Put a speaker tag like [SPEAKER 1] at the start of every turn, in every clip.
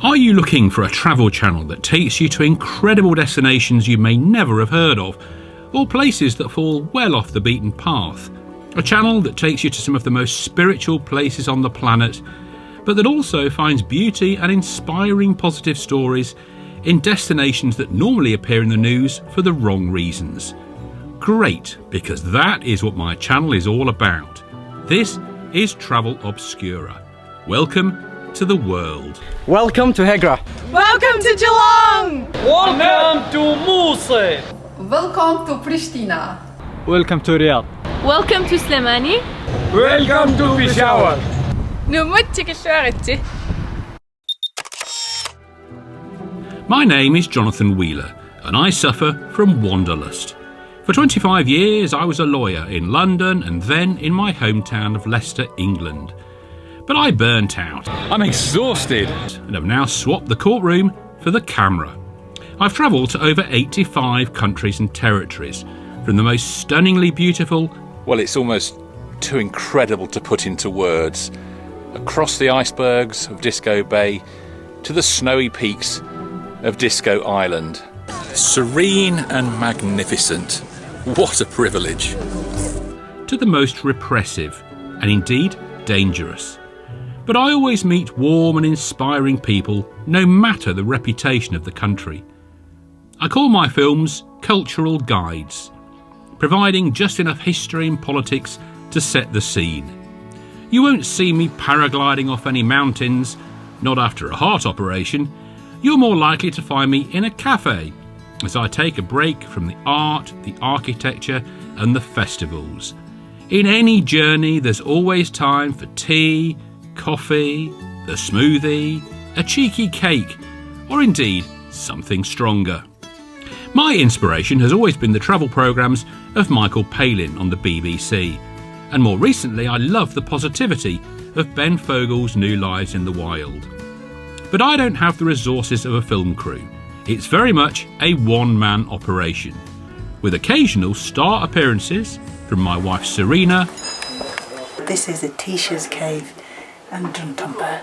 [SPEAKER 1] Are you looking for a travel channel that takes you to incredible destinations you may never have heard of, or places that fall well off the beaten path? A channel that takes you to some of the most spiritual places on the planet, but that also finds beauty and inspiring positive stories in destinations that normally appear in the news for the wrong reasons. Great, because that is what my channel is all about. This is Travel Obscura. Welcome to the world.
[SPEAKER 2] Welcome to Hegra.
[SPEAKER 3] Welcome to Geelong.
[SPEAKER 4] Welcome to Mosul.
[SPEAKER 5] Welcome to Pristina.
[SPEAKER 2] Welcome to Riyadh.
[SPEAKER 3] Welcome to Slimani.
[SPEAKER 4] Welcome to Peshawar.
[SPEAKER 1] My name is Jonathan Wheeler, and I suffer from wanderlust. For 25 years I was a lawyer in London and then in my hometown of Leicester, England. But I burnt out.
[SPEAKER 4] I'm exhausted.
[SPEAKER 1] And have now swapped the courtroom for the camera. I've travelled to over 85 countries and territories, from the most stunningly beautiful,
[SPEAKER 6] well, it's almost too incredible to put into words, across the icebergs of Disco Bay to the snowy peaks of Disco Island. Serene and magnificent. What a privilege.
[SPEAKER 1] to the most repressive and indeed dangerous. But I always meet warm and inspiring people, no matter the reputation of the country. I call my films cultural guides, providing just enough history and politics to set the scene. You won't see me paragliding off any mountains, not after a heart operation. You're more likely to find me in a cafe as I take a break from the art, the architecture and the festivals. In any journey there's always time for tea, coffee, a smoothie, a cheeky cake, or indeed something stronger. My inspiration has always been the travel programmes of Michael Palin on the BBC, and more recently I love the positivity of Ben Fogle's New Lives in the Wild. But I don't have the resources of a film crew. It's very much a one-man operation, with occasional star appearances from my wife Serena.
[SPEAKER 7] This is Atisha's cave and Drumtumpa.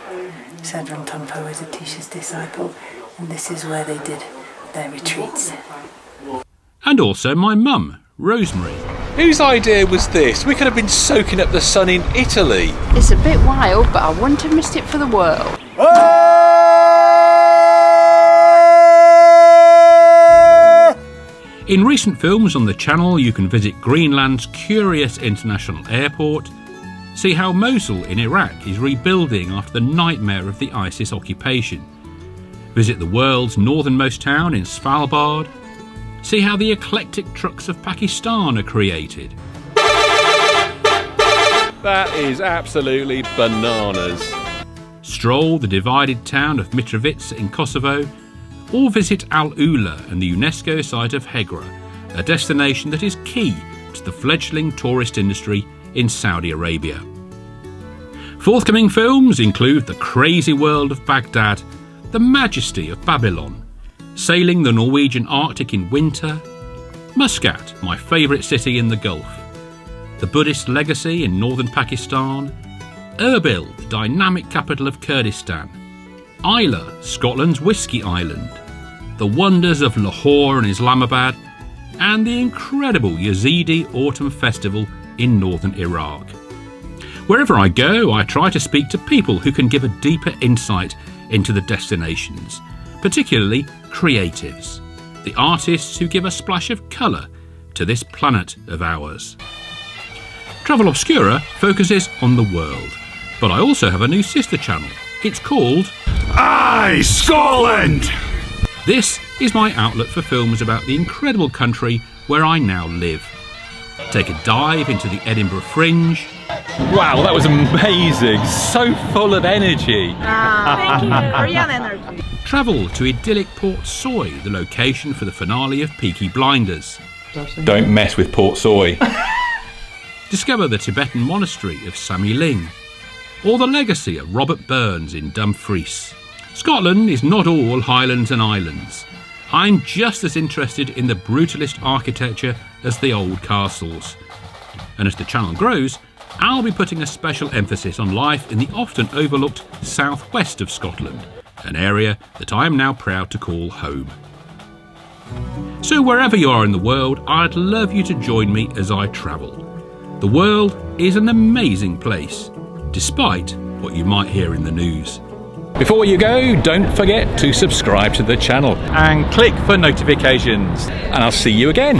[SPEAKER 7] So Drumtumpa was Atisha's disciple, and this is where they did their retreats.
[SPEAKER 1] And also my mum, Rosemary.
[SPEAKER 6] Whose idea was this? We could have been soaking up the sun in Italy.
[SPEAKER 8] It's a bit wild, but I wouldn't have missed it for the world.
[SPEAKER 1] In recent films on the channel you can visit Greenland's curious international airport, see how Mosul in Iraq is rebuilding after the nightmare of the ISIS occupation, visit the world's northernmost town in Svalbard, see how the eclectic trucks of Pakistan are created.
[SPEAKER 4] That is absolutely bananas.
[SPEAKER 1] Stroll the divided town of Mitrovica in Kosovo, or visit Al Ula and the UNESCO site of Hegra, a destination that is key to the fledgling tourist industry in Saudi Arabia. Forthcoming films include The Crazy World of Baghdad, The Majesty of Babylon, Sailing the Norwegian Arctic in Winter, Muscat, my favourite city in the Gulf, The Buddhist Legacy in northern Pakistan, Erbil, the dynamic capital of Kurdistan, Islay, Scotland's Whiskey Island, the wonders of Lahore and Islamabad, and the incredible Yazidi Autumn Festival in northern Iraq. Wherever I go, I try to speak to people who can give a deeper insight into the destinations, particularly creatives, the artists who give a splash of colour to this planet of ours. Travel Obscura focuses on the world, but I also have a new sister channel. It's called
[SPEAKER 4] Scotland!
[SPEAKER 1] This is my outlet for films about the incredible country where I now live. Take a dive into the Edinburgh Fringe.
[SPEAKER 4] Wow, that was amazing. So full of energy.
[SPEAKER 3] Thank you. Real energy.
[SPEAKER 1] Travel to idyllic Port Soy, the location for the finale of Peaky Blinders.
[SPEAKER 6] Don't mess with Port Soy.
[SPEAKER 1] Discover the Tibetan monastery of Sami Ling, or the legacy of Robert Burns in Dumfries. Scotland is not all highlands and islands. I'm just as interested in the brutalist architecture as the old castles. And as the channel grows, I'll be putting a special emphasis on life in the often overlooked southwest of Scotland, an area that I am now proud to call home. So wherever you are in the world, I'd love you to join me as I travel. The world is an amazing place, despite what you might hear in the news.
[SPEAKER 6] Before you go, don't forget to subscribe to the channel,
[SPEAKER 4] And click for notifications.
[SPEAKER 6] and I'll see you again.